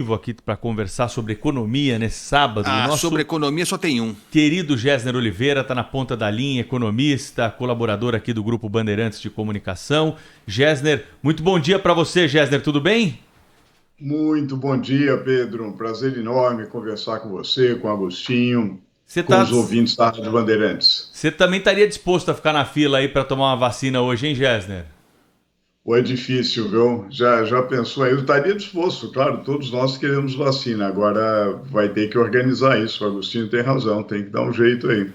Aqui para conversar sobre economia nesse sábado. Sobre economia só tem um. Querido Gessner Oliveira está na ponta da linha, economista, colaborador aqui do Grupo Bandeirantes de Comunicação. Gessner, muito bom dia para você, Gessner, tudo bem? Muito bom dia, Pedro. Um prazer enorme conversar com você, com o Agostinho, Você com os ouvintes da Rádio Bandeirantes. Você também estaria disposto a ficar na fila aí para tomar uma vacina hoje, hein, Gessner? Ou é difícil, viu? Já pensou aí? Eu estaria disposto, claro, todos nós queremos vacina. Agora vai ter que organizar isso. O Agostinho tem razão, tem que dar um jeito aí.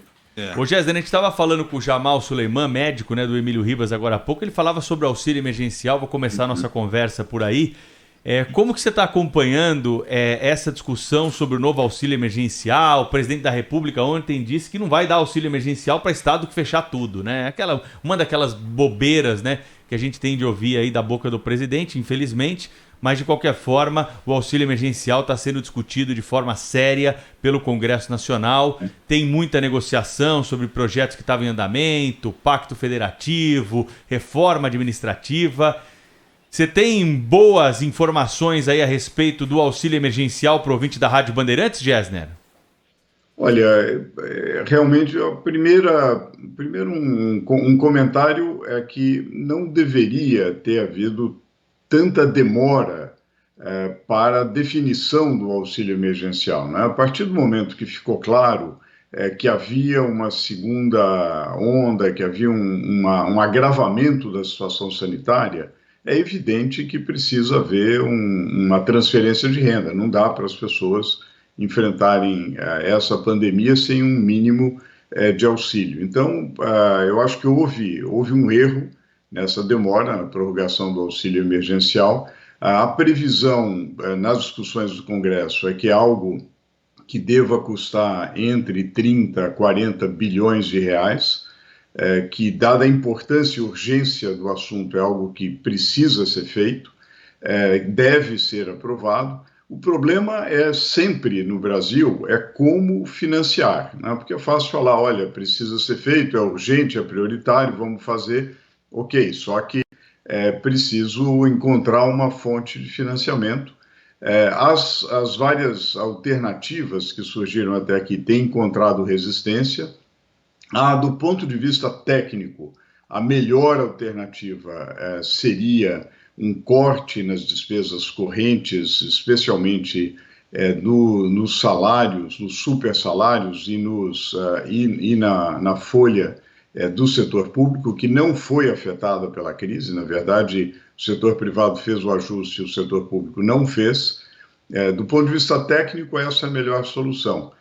Ô, Gessner, a gente estava falando com o Jamal Suleiman, médico, né, do Emílio Ribas, agora há pouco. Ele falava sobre auxílio emergencial. Vou começar a nossa conversa por aí. Como que você está acompanhando essa discussão sobre o novo auxílio emergencial? O presidente da República ontem disse que não vai dar auxílio emergencial para estado que fechar tudo, né? Uma daquelas bobeiras, né, que a gente tem de ouvir aí da boca do presidente, infelizmente. Mas, de qualquer forma, o auxílio emergencial está sendo discutido de forma séria pelo Congresso Nacional. Tem muita negociação sobre projetos que estavam em andamento, pacto federativo, reforma administrativa. Você tem boas informações aí a respeito do auxílio emergencial para o ouvinte da Rádio Bandeirantes, Gessner? Olha, realmente, primeiro um comentário é que não deveria ter havido tanta demora para a definição do auxílio emergencial, né? A partir do momento que ficou claro que havia uma segunda onda, que havia um agravamento da situação sanitária, é evidente que precisa haver uma transferência de renda. Não dá para as pessoas enfrentarem essa pandemia sem um mínimo de auxílio. Então, eu acho que houve um erro nessa demora na prorrogação do auxílio emergencial. A previsão nas discussões do Congresso é que é algo que deva custar entre 30 a 40 bilhões de reais, que, dada a importância e urgência do assunto, é algo que precisa ser feito, deve ser aprovado. O problema é sempre, no Brasil, como financiar, né? Porque é fácil falar, olha, precisa ser feito, é urgente, é prioritário, vamos fazer, ok, só que é preciso encontrar uma fonte de financiamento. As várias alternativas que surgiram até aqui têm encontrado resistência. Do ponto de vista técnico, a melhor alternativa seria um corte nas despesas correntes, especialmente nos salários, nos super salários e na folha do setor público, que não foi afetada pela crise. Na verdade, o setor privado fez o ajuste e o setor público não fez. Do ponto de vista técnico, essa é a melhor solução.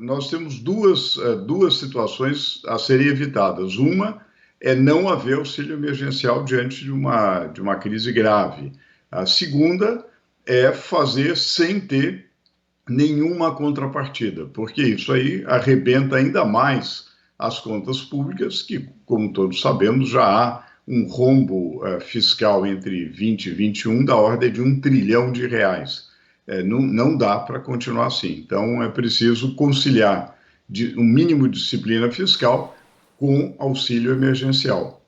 Nós temos duas situações a serem evitadas. Uma é não haver auxílio emergencial diante de uma crise grave. A segunda é fazer sem ter nenhuma contrapartida, porque isso aí arrebenta ainda mais as contas públicas, que, como todos sabemos, já há um rombo fiscal entre 20 e 21 da ordem de R$ 1 trilhão. Não dá para continuar assim. Então, é preciso conciliar um mínimo de disciplina fiscal com auxílio emergencial.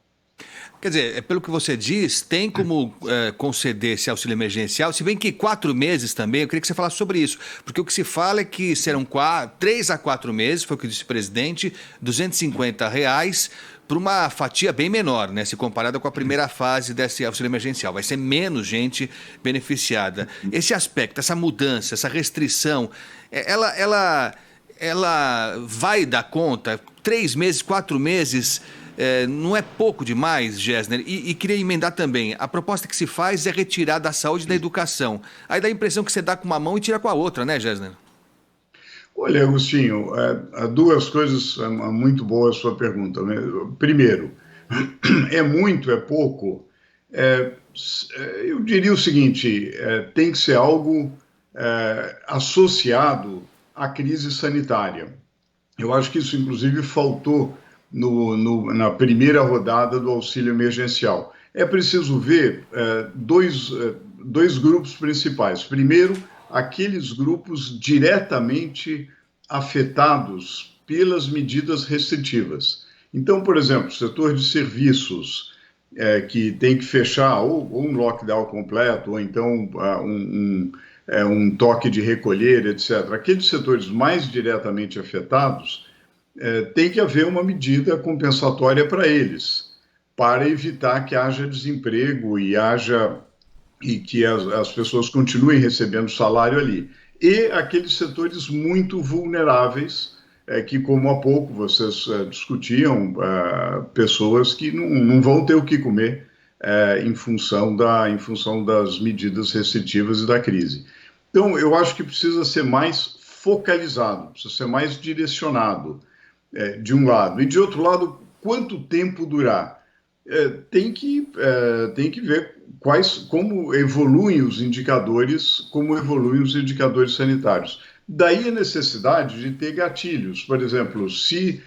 Quer dizer, pelo que você diz, tem como conceder esse auxílio emergencial, se bem que 4 meses também, eu queria que você falasse sobre isso, porque o que se fala é que serão 3 a 4 meses, foi o que disse o presidente, R$ 250 para uma fatia bem menor, né, se comparada com a primeira fase desse auxílio emergencial. Vai ser menos gente beneficiada. Esse aspecto, essa mudança, essa restrição, ela vai dar conta? 3 meses, 4 meses... não é pouco demais, Gessner? E queria emendar também, a proposta que se faz é retirar da saúde e da educação. Aí dá a impressão que você dá com uma mão e tira com a outra, né, Gessner? Olha, Agostinho, duas coisas muito boas a sua pergunta, né? Primeiro, é muito, é pouco? Eu diria o seguinte, tem que ser algo associado à crise sanitária. Eu acho que isso, inclusive, faltou na primeira rodada do auxílio emergencial. É preciso ver dois grupos principais. Primeiro, aqueles grupos diretamente afetados pelas medidas restritivas. Então, por exemplo, o setor de serviços, que tem que fechar ou um lockdown completo, ou então um toque de recolher, etc. Aqueles setores mais diretamente afetados, tem que haver uma medida compensatória para eles, para evitar que haja desemprego e que as pessoas continuem recebendo salário ali. E aqueles setores muito vulneráveis, que, como há pouco vocês discutiam, pessoas que não vão ter o que comer em função das medidas restritivas e da crise. Então, eu acho que precisa ser mais focalizado, precisa ser mais direcionado, de um lado. E, de outro lado, quanto tempo durar? Tem que ver como evoluem os indicadores, sanitários. Daí a necessidade de ter gatilhos. Por exemplo, se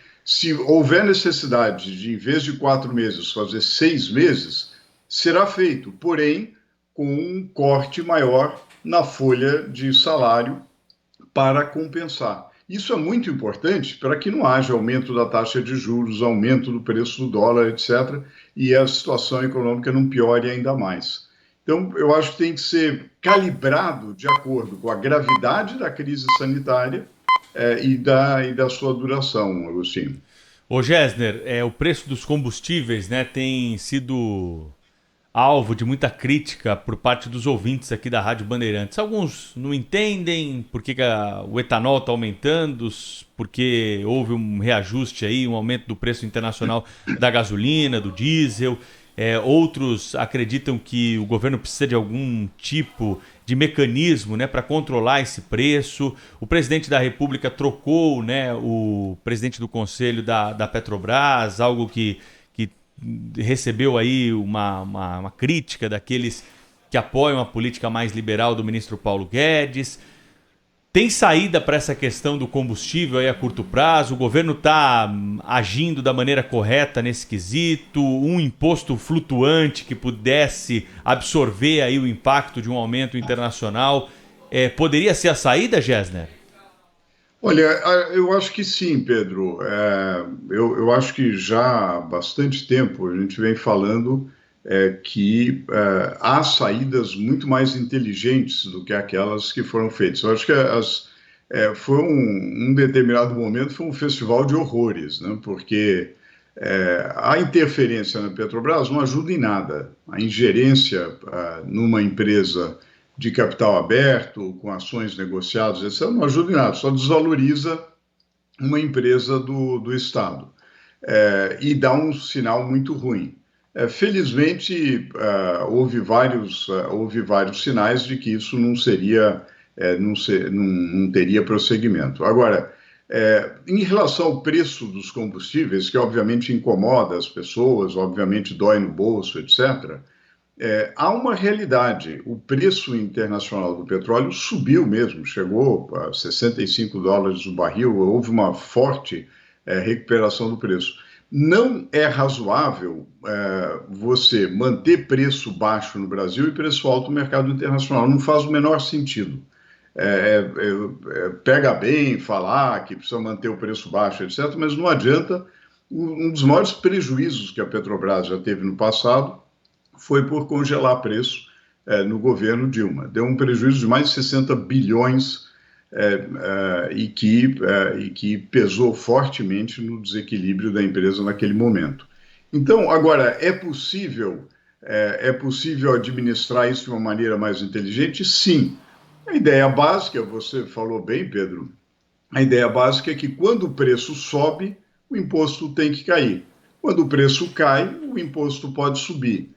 houver necessidade de, em vez de 4 meses, fazer 6 meses, será feito, porém, com um corte maior na folha de salário para compensar. Isso é muito importante para que não haja aumento da taxa de juros, aumento do preço do dólar, etc., e a situação econômica não piore ainda mais. Então, eu acho que tem que ser calibrado de acordo com a gravidade da crise sanitária e da sua duração, Agostinho. Ô Gessner, o preço dos combustíveis, né, tem sido alvo de muita crítica por parte dos ouvintes aqui da Rádio Bandeirantes. Alguns não entendem por que o etanol está aumentando, porque houve um reajuste aí, um aumento do preço internacional da gasolina, do diesel. Outros acreditam que o governo precisa de algum tipo de mecanismo, né, para controlar esse preço. O presidente da República trocou, né, o presidente do Conselho da Petrobras, algo que recebeu aí uma crítica daqueles que apoiam a política mais liberal do ministro Paulo Guedes. Tem saída para essa questão do combustível aí a curto prazo? O governo está agindo da maneira correta nesse quesito? Um imposto flutuante que pudesse absorver aí o impacto de um aumento internacional poderia ser a saída, Gessner? Olha, eu acho que sim, Pedro. Eu acho que já há bastante tempo a gente vem falando que há saídas muito mais inteligentes do que aquelas que foram feitas. Eu acho que foi um determinado momento, foi um festival de horrores, né? Porque a interferência na Petrobras não ajuda em nada. A ingerência numa empresa de capital aberto, com ações negociadas, etc., não ajuda em nada, só desvaloriza uma empresa do Estado e dá um sinal muito ruim. Felizmente, houve vários sinais de que isso não teria prosseguimento. Agora, em relação ao preço dos combustíveis, que obviamente incomoda as pessoas, obviamente dói no bolso, etc., há uma realidade. O preço internacional do petróleo subiu mesmo, chegou a $65 o barril, houve uma forte recuperação do preço. Não é razoável você manter preço baixo no Brasil e preço alto no mercado internacional. Não faz o menor sentido. Pega bem falar que precisa manter o preço baixo, etc., mas não adianta. Um dos maiores prejuízos que a Petrobras já teve no passado foi por congelar preço no governo Dilma. Deu um prejuízo de mais de 60 bilhões e que pesou fortemente no desequilíbrio da empresa naquele momento. Então, agora, é possível administrar isso de uma maneira mais inteligente? Sim. A ideia básica, você falou bem, Pedro, a ideia básica é que quando o preço sobe, o imposto tem que cair. Quando o preço cai, o imposto pode subir.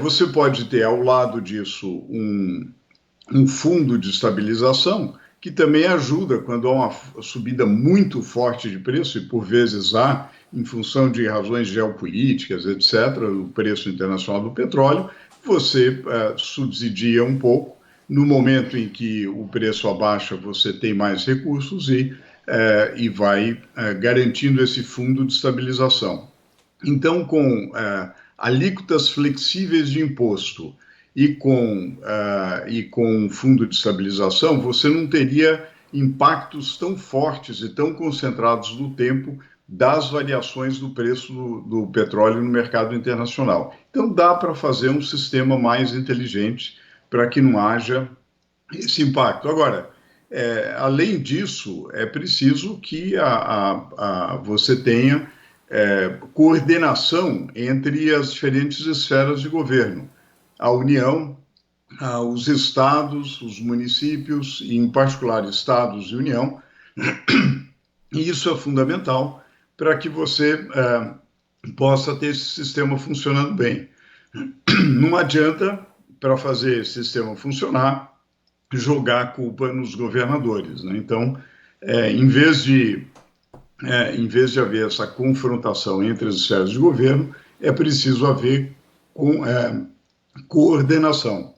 Você pode ter, ao lado disso, um fundo de estabilização, que também ajuda quando há uma subida muito forte de preço, e por vezes há, em função de razões geopolíticas, etc., o preço internacional do petróleo, você subsidia um pouco. No momento em que o preço abaixa, você tem mais recursos e vai garantindo esse fundo de estabilização. Então, com alíquotas flexíveis de imposto e com um fundo de estabilização, você não teria impactos tão fortes e tão concentrados no tempo das variações do preço do petróleo no mercado internacional. Então, dá para fazer um sistema mais inteligente para que não haja esse impacto. Agora, além disso, é preciso que você tenha coordenação entre as diferentes esferas de governo. A União, os estados, os municípios, e em particular estados e União, e isso é fundamental para que você possa ter esse sistema funcionando bem. Não adianta, para fazer esse sistema funcionar, jogar a culpa nos governadores, né? Então, em vez de haver essa confrontação entre as esferas de governo, é preciso haver coordenação.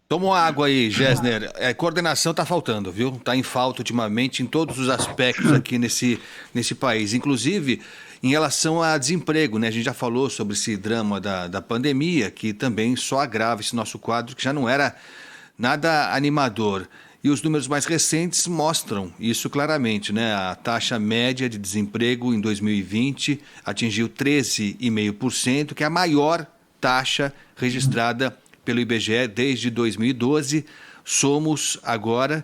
Toma uma água aí, Gessner. Coordenação está faltando, viu? Está em falta ultimamente em todos os aspectos aqui nesse país. Inclusive, em relação a desemprego, né? A gente já falou sobre esse drama da pandemia, que também só agrava esse nosso quadro, que já não era nada animador. E os números mais recentes mostram isso claramente, né? A taxa média de desemprego em 2020 atingiu 13,5%, que é a maior taxa registrada pelo IBGE desde 2012. Somos agora,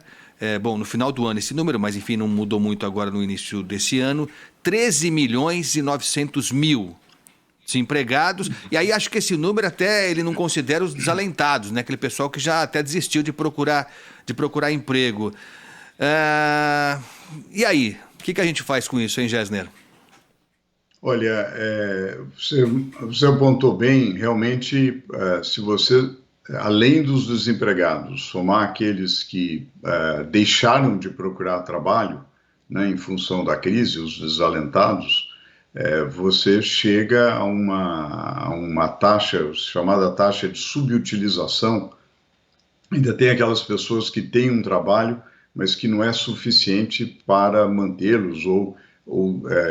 no final do ano esse número, mas enfim, não mudou muito agora no início desse ano, 13.900.000 desempregados. E aí acho que esse número até ele não considera os desalentados, né? Aquele pessoal que já até desistiu de procurar emprego. E aí, o que a gente faz com isso, hein, Gessner? Olha, você apontou bem, realmente, se você, além dos desempregados, somar aqueles que deixaram de procurar trabalho, né, em função da crise, os desalentados, você chega a uma taxa, chamada taxa de subutilização. Ainda tem aquelas pessoas que têm um trabalho, mas que não é suficiente para mantê-los, ou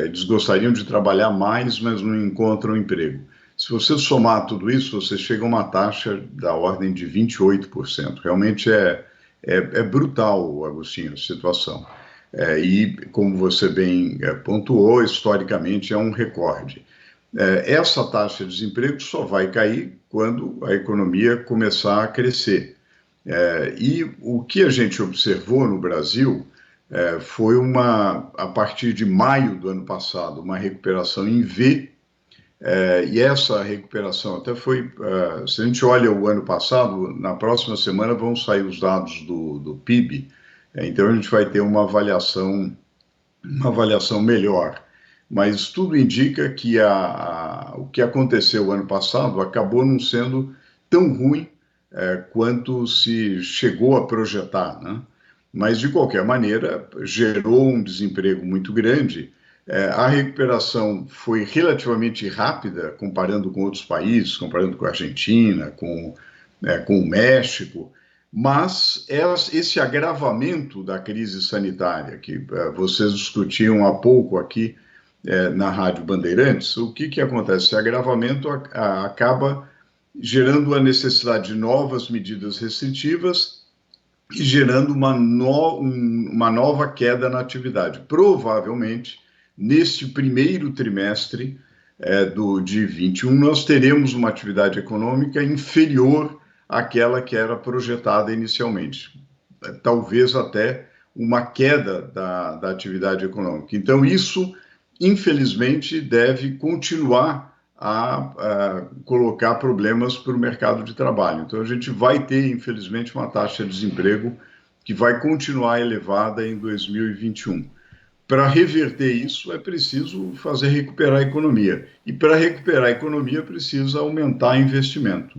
eles gostariam de trabalhar mais, mas não encontram emprego. Se você somar tudo isso, você chega a uma taxa da ordem de 28%. Realmente é brutal, Agostinho, a situação. E, como você bem pontuou, historicamente é um recorde. Essa taxa de desemprego só vai cair quando a economia começar a crescer. E o que a gente observou no Brasil foi a partir de maio do ano passado, uma recuperação em V, e essa recuperação até foi, se a gente olha o ano passado, na próxima semana vão sair os dados do PIB, então a gente vai ter uma avaliação melhor. Mas tudo indica que o que aconteceu o ano passado acabou não sendo tão ruim quanto se chegou a projetar, né? Mas, de qualquer maneira, gerou um desemprego muito grande. A recuperação foi relativamente rápida, comparando com outros países, comparando com a Argentina, com o México, mas esse agravamento da crise sanitária, que vocês discutiam há pouco aqui na Rádio Bandeirantes, o que acontece? Esse agravamento acaba gerando a necessidade de novas medidas restritivas e gerando uma nova queda na atividade. Provavelmente, neste primeiro trimestre de 21, nós teremos uma atividade econômica inferior àquela que era projetada inicialmente. Talvez até uma queda da atividade econômica. Então, isso, infelizmente, deve continuar a colocar problemas para o mercado de trabalho. Então, a gente vai ter, infelizmente, uma taxa de desemprego que vai continuar elevada em 2021. Para reverter isso, é preciso recuperar a economia. E para recuperar a economia, precisa aumentar investimento.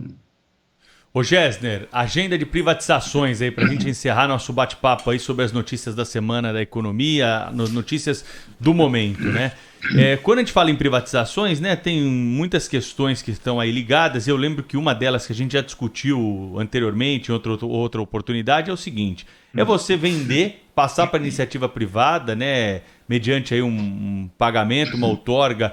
Ô Gessner, agenda de privatizações aí, para a gente encerrar nosso bate-papo aí sobre as notícias da semana da economia, notícias do momento, né? Quando a gente fala em privatizações, né, tem muitas questões que estão aí ligadas. Eu lembro que uma delas que a gente já discutiu anteriormente, em outra oportunidade, é o seguinte: é você vender, passar para a iniciativa privada, né, mediante aí um pagamento, uma outorga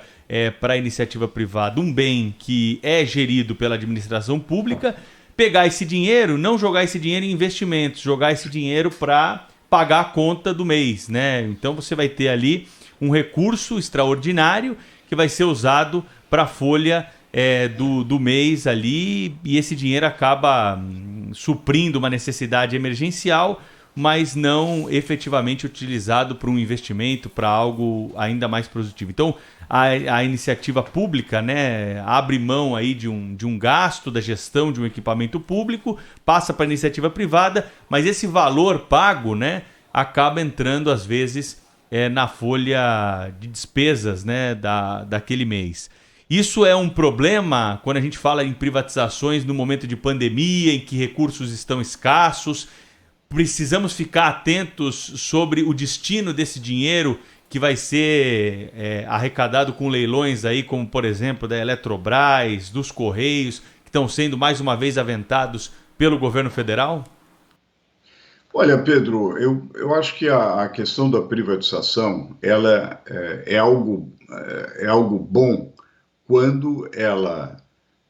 para a iniciativa privada, um bem que é gerido pela administração pública, pegar esse dinheiro, não jogar esse dinheiro em investimentos, jogar esse dinheiro para pagar a conta do mês, né? Então você vai ter ali um recurso extraordinário que vai ser usado para a folha do mês ali, e esse dinheiro acaba suprindo uma necessidade emergencial, mas não efetivamente utilizado para um investimento, para algo ainda mais positivo. Então, a iniciativa pública, né, abre mão aí de um gasto da gestão de um equipamento público, passa para a iniciativa privada, mas esse valor pago, né, acaba entrando, às vezes, na folha de despesas, né, daquele mês. Isso é um problema quando a gente fala em privatizações no momento de pandemia, em que recursos estão escassos. Precisamos ficar atentos sobre o destino desse dinheiro que vai ser arrecadado com leilões aí, como por exemplo da Eletrobras, dos Correios, que estão sendo mais uma vez aventados pelo governo federal? Olha, Pedro, eu acho que a questão da privatização ela é algo bom quando ela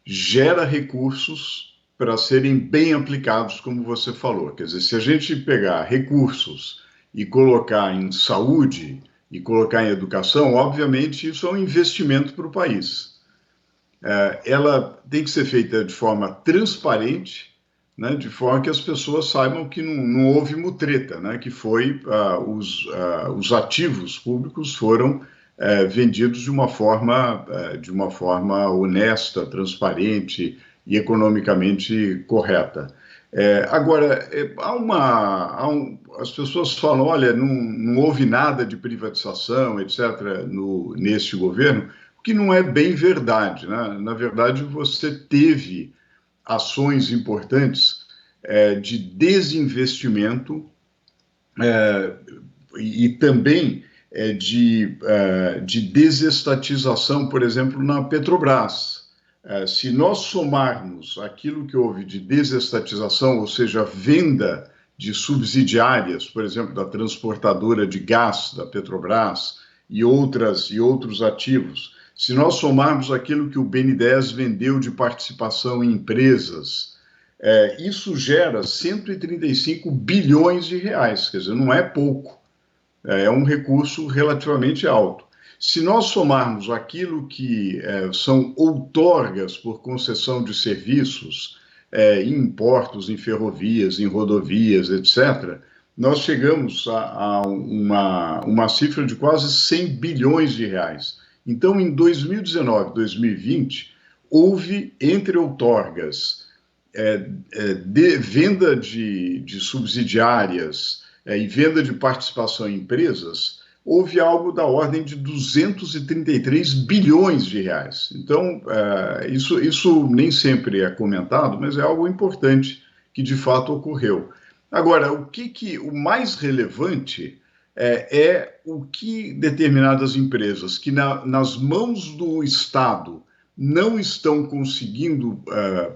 gera recursos para serem bem aplicados, como você falou. Quer dizer, se a gente pegar recursos e colocar em saúde e colocar em educação, obviamente isso é um investimento para o país. Ela tem que ser feita de forma transparente, né, de forma que as pessoas saibam que não houve mutreta, né, que os ativos públicos foram vendidos de uma forma honesta, transparente e economicamente correta. Agora, as pessoas falam, olha, não houve nada de privatização, etc., neste governo, o que não é bem verdade, né? Na verdade, você teve ações importantes de desinvestimento e também de desestatização, por exemplo, na Petrobras. Se nós somarmos aquilo que houve de desestatização, ou seja, venda de subsidiárias, por exemplo, da transportadora de gás da Petrobras e outros ativos, se nós somarmos aquilo que o BNDES vendeu de participação em empresas, isso gera 135 bilhões de reais, quer dizer, não é pouco. É um recurso relativamente alto. Se nós somarmos aquilo que são outorgas por concessão de serviços em portos, em ferrovias, em rodovias, etc., nós chegamos a uma cifra de quase 100 bilhões de reais. Então, em 2019 e 2020, houve, entre outorgas, venda de subsidiárias, e venda de participação em empresas, houve algo da ordem de 233 bilhões de reais. Então, isso nem sempre é comentado, mas é algo importante que de fato ocorreu. Agora, o mais relevante é o que determinadas empresas que nas mãos do Estado não estão conseguindo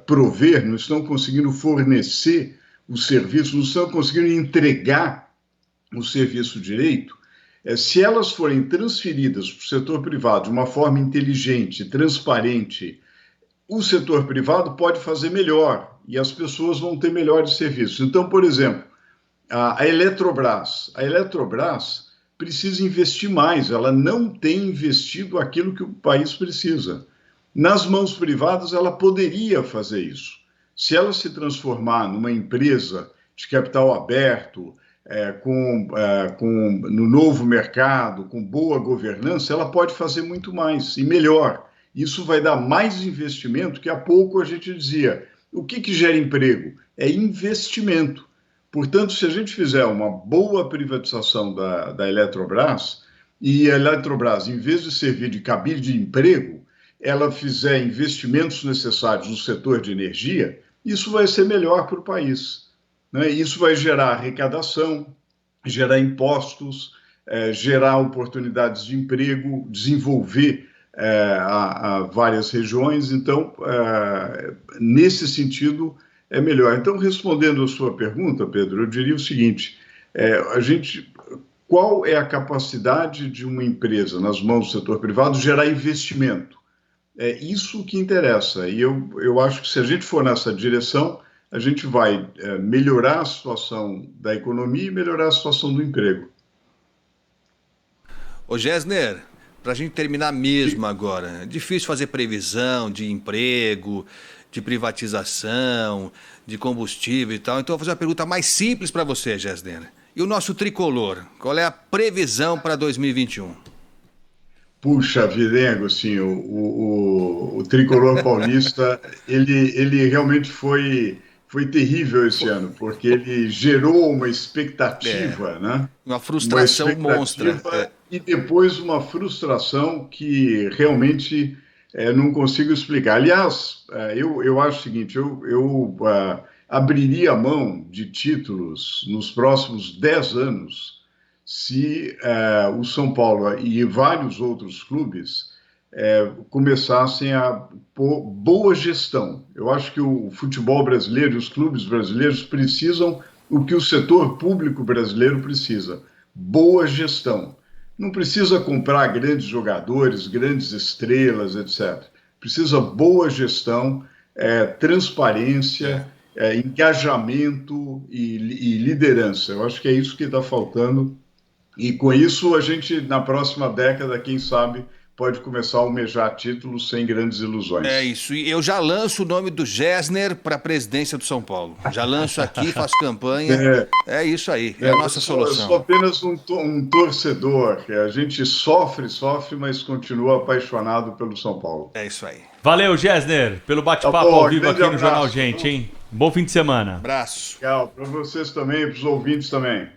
prover, não estão conseguindo fornecer o serviço, não estão conseguindo entregar o serviço direito, se elas forem transferidas para o setor privado de uma forma inteligente, transparente, o setor privado pode fazer melhor e as pessoas vão ter melhores serviços. Então, por exemplo, a Eletrobras precisa investir mais, ela não tem investido aquilo que o país precisa. Nas mãos privadas, ela poderia fazer isso. Se ela se transformar numa empresa de capital aberto, no novo mercado, com boa governança, ela pode fazer muito mais e melhor. Isso vai dar mais investimento, que há pouco a gente dizia. O que gera emprego? É investimento. Portanto, se a gente fizer uma boa privatização da Eletrobras, e a Eletrobras, em vez de servir de cabide de emprego, ela fizer investimentos necessários no setor de energia, isso vai ser melhor para o país, né? Isso vai gerar arrecadação, gerar impostos, gerar oportunidades de emprego, desenvolver várias regiões. Então, nesse sentido, é melhor. Então, respondendo a sua pergunta, Pedro, eu diria o seguinte, qual é a capacidade de uma empresa, nas mãos do setor privado, gerar investimento? É isso que interessa. E eu acho que se a gente for nessa direção, a gente vai melhorar a situação da economia e melhorar a situação do emprego. Ô Gessner, para a gente terminar mesmo agora, é difícil fazer previsão de emprego, de privatização, de combustível e tal. Então eu vou fazer uma pergunta mais simples para você, Gessner. E o nosso tricolor, qual é a previsão para 2021? Puxa vida, hein, Agostinho? O tricolor paulista, ele realmente foi terrível esse ano, porque ele gerou uma expectativa, né? Uma frustração monstra. E depois uma frustração que realmente não consigo explicar. Aliás, eu acho o seguinte, eu abriria mão de títulos nos próximos 10 anos se o São Paulo e vários outros clubes começassem a pôr boa gestão. Eu acho que o futebol brasileiro e os clubes brasileiros precisam o que o setor público brasileiro precisa: boa gestão. Não precisa comprar grandes jogadores, grandes estrelas, etc. Precisa boa gestão, transparência, engajamento e liderança. Eu acho que é isso que está faltando. E com isso a gente, na próxima década, quem sabe, pode começar a almejar títulos sem grandes ilusões. É isso. E eu já lanço o nome do Gessner para a presidência do São Paulo. Já lanço aqui, faço campanha. É isso aí. É a nossa solução. Eu sou apenas um torcedor. A gente sofre, mas continua apaixonado pelo São Paulo. É isso aí. Valeu, Gessner, pelo bate-papo ao vivo aqui no Jornal Gente, hein? Bom fim de semana. Abraço. Legal. Para vocês também, para os ouvintes também.